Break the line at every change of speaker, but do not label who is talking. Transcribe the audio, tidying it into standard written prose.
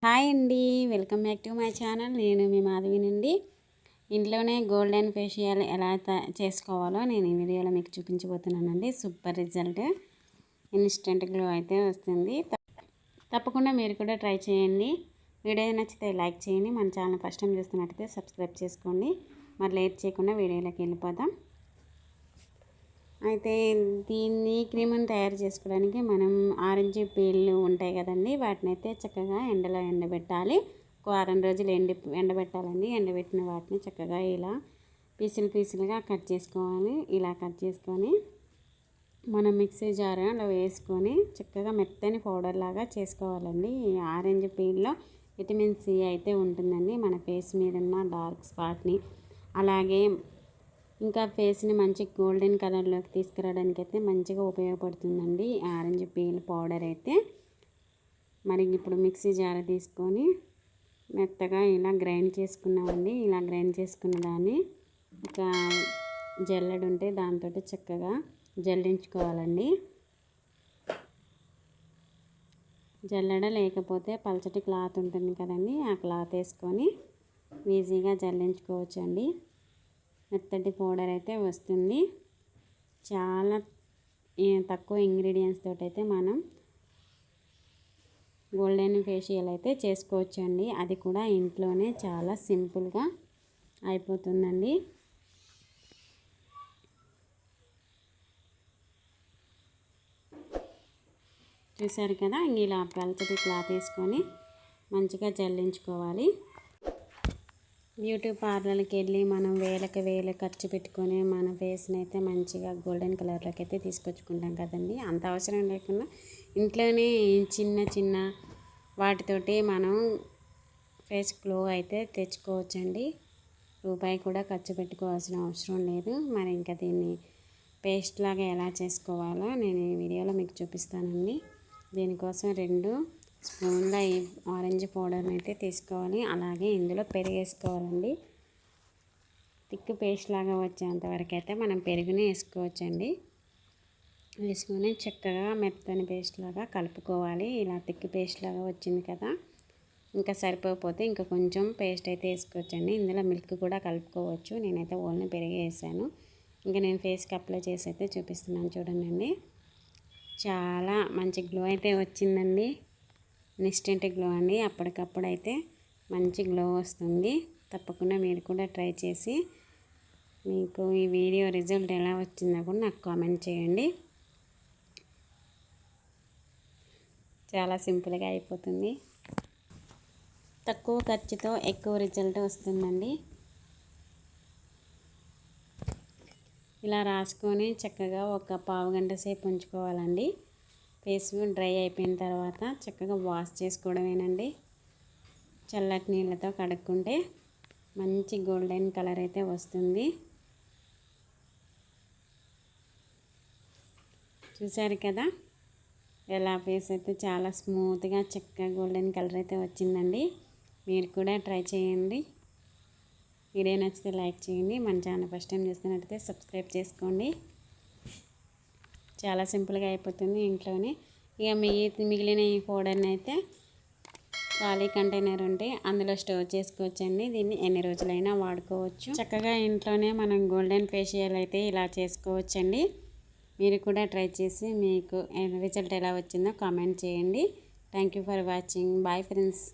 Hi అండి, welcome back to my channel. నేను మీ మాధవినండి. ఇంట్లోనే గోల్డెన్ ఫేషియల్ ఎలా చేసుకోవాలో నేను ఈ వీడియోలో మీకు చూపించబోతున్నానండి. సూపర్ రిజల్ట్, ఇన్స్టెంట్ గ్లో అయితే వస్తుంది. తప్పకుండా మీరు కూడా ట్రై చేయండి. వీడియో నచ్చితే లైక్ చేయండి. మన ఛానల్ ఫస్ట్ టైం చూస్తున్నట్టయితే సబ్స్క్రైబ్ చేసుకోండి. మరి లేట్ చేయకుండా వీడియోలోకి వెళ్ళిపోదాం. అయితే దీన్ని క్రీమ్ని తయారు చేసుకోవడానికి మనం ఆరెంజ్ పీళ్ళు ఉంటాయి కదండి, వాటిని అయితే చక్కగా ఎండలో ఎండబెట్టాలి. ఒక వారం రోజులు ఎండబెట్టాలండి. ఎండబెట్టిన వాటిని చక్కగా ఇలా పీసులుగా కట్ చేసుకోవాలి. ఇలా కట్ చేసుకొని మనం మిక్సీ జార్లో వేసుకొని చక్కగా మెత్తని పౌడర్ లాగా చేసుకోవాలండి. ఈ ఆరెంజ్ పీల్లో విటమిన్ సి అయితే ఉంటుందండి. మన ఫేస్ మీద ఉన్న డార్క్ స్పాట్ని, అలాగే ఇంకా ఫేస్ని మంచి గోల్డెన్ కలర్లోకి తీసుకురావడానికి అయితే మంచిగా ఉపయోగపడుతుందండి ఆరెంజ్ పీల్ పౌడర్ అయితే. మరి ఇప్పుడు మిక్సీ జార్ తీసుకొని మెత్తగా ఇలా గ్రైండ్ చేసుకున్నామండి. ఇలా గ్రైండ్ చేసుకున్న దాన్ని ఒక జల్లెడ ఉంటే దాంతో చక్కగా జల్లించుకోవాలండి. జల్లెడ లేకపోతే పల్చటి క్లాత్ ఉంటుంది కదండి, ఆ క్లాత్ వేసుకొని ఈజీగా జల్లించుకోవచ్చు అండి. మెత్తటి పౌడర్ అయితే వస్తుంది. చాలా తక్కువ ఇంగ్రీడియంట్స్ తోటి అయితే మనం గోల్డెన్ ఫేషియల్ అయితే చేసుకోవచ్చు అండి. అది కూడా ఇంట్లోనే చాలా సింపుల్గా అయిపోతుందండి. చూసారు కదా, ఇలా పల్చటి క్లాత్ వేసుకొని మంచిగా జల్లించుకోవాలి. బ్యూటీ పార్లర్కి వెళ్ళి మనం వేలు ఖర్చు పెట్టుకొని మన ఫేస్ని అయితే మంచిగా గోల్డెన్ కలర్లోకి అయితే తీసుకొచ్చుకుంటాం కదండి. అంత అవసరం లేకుండా ఇంట్లోనే చిన్న వాటితోటి మనం ఫేస్ గ్లో అయితే తెచ్చుకోవచ్చండి. రూపాయి కూడా ఖర్చు పెట్టుకోవాల్సిన అవసరం లేదు. మరి ఇంకా దీన్ని పేస్ట్ లాగా ఎలా చేసుకోవాలో నేను ఈ వీడియోలో మీకు చూపిస్తానండి. దీనికోసం 2 స్పూన్ల ఈ ఆరెంజ్ పౌడర్ని అయితే తీసుకోవాలి. అలాగే ఇందులో పెరుగు వేసుకోవాలండి. థిక్ పేస్ట్ లాగా వచ్చేంత వరకు అయితే మనం పెరుగుని వేసుకోవచ్చండి. వేసుకొని చక్కగా మెత్తని పేస్ట్ లాగా కలుపుకోవాలి. ఇలా థిక్ పేస్ట్ లాగా వచ్చింది కదా, ఇంకా సరిపోతే ఇంకా కొంచెం పేస్ట్ అయితే వేసుకోవచ్చండి. ఇందులో మిల్క్ కూడా కలుపుకోవచ్చు. నేనైతే ఓన్లీ పెరుగు వేసాను. ఇంకా నేను ఫేస్కి అప్లై చేసి అయితే చూపిస్తున్నాను. చూడండి, చాలా మంచి గ్లో అయితే వచ్చిందండి. ఇన్స్టెంట్ గ్లో అండి. అప్పటికప్పుడు అయితే మంచి గ్లో వస్తుంది. తప్పకుండా మీరు కూడా ట్రై చేసి మీకు ఈ వీడియో రిజల్ట్ ఎలా వచ్చిందో కూడా నాకు కామెంట్ చేయండి. చాలా సింపుల్గా అయిపోతుంది. తక్కువ ఖర్చుతో ఎక్కువ రిజల్ట్ వస్తుందండి. ఇలా రాసుకొని చక్కగా ఒక పావు గంట సేపు ఉంచుకోవాలండి. ఫేస్ డ్రై అయిపోయిన తర్వాత చక్కగా వాష్ చేసుకోవడమేనండి. చల్లటి నీళ్ళతో కడుక్కుంటే మంచి గోల్డెన్ కలర్ అయితే వస్తుంది. చూసారు కదా, ఎలా ఫేస్ అయితే చాలా స్మూత్గా చక్కగా గోల్డెన్ కలర్ అయితే వచ్చిందండి. మీరు కూడా ట్రై చేయండి. వీడియో నచ్చితే లైక్ చేయండి. మన ఛానల్ ఫస్ట్ టైం చూస్తున్నట్టయితే సబ్స్క్రైబ్ చేసుకోండి. చాలా సింపుల్గా అయిపోతుంది ఇంట్లోనే. ఇక మిగిలిన ఈ పౌడర్ని అయితే ఖాళీ కంటైనర్ ఉంటే అందులో స్టోర్ చేసుకోవచ్చండి. దీన్ని ఎన్ని రోజులైనా వాడుకోవచ్చు. చక్కగా ఇంట్లోనే మనం గోల్డెన్ ఫేషియల్ అయితే ఇలా చేసుకోవచ్చండి. మీరు కూడా ట్రై చేసి మీకు రిజల్ట్ ఎలా వచ్చిందో కామెంట్ చేయండి. Thank you for watching. Bye friends.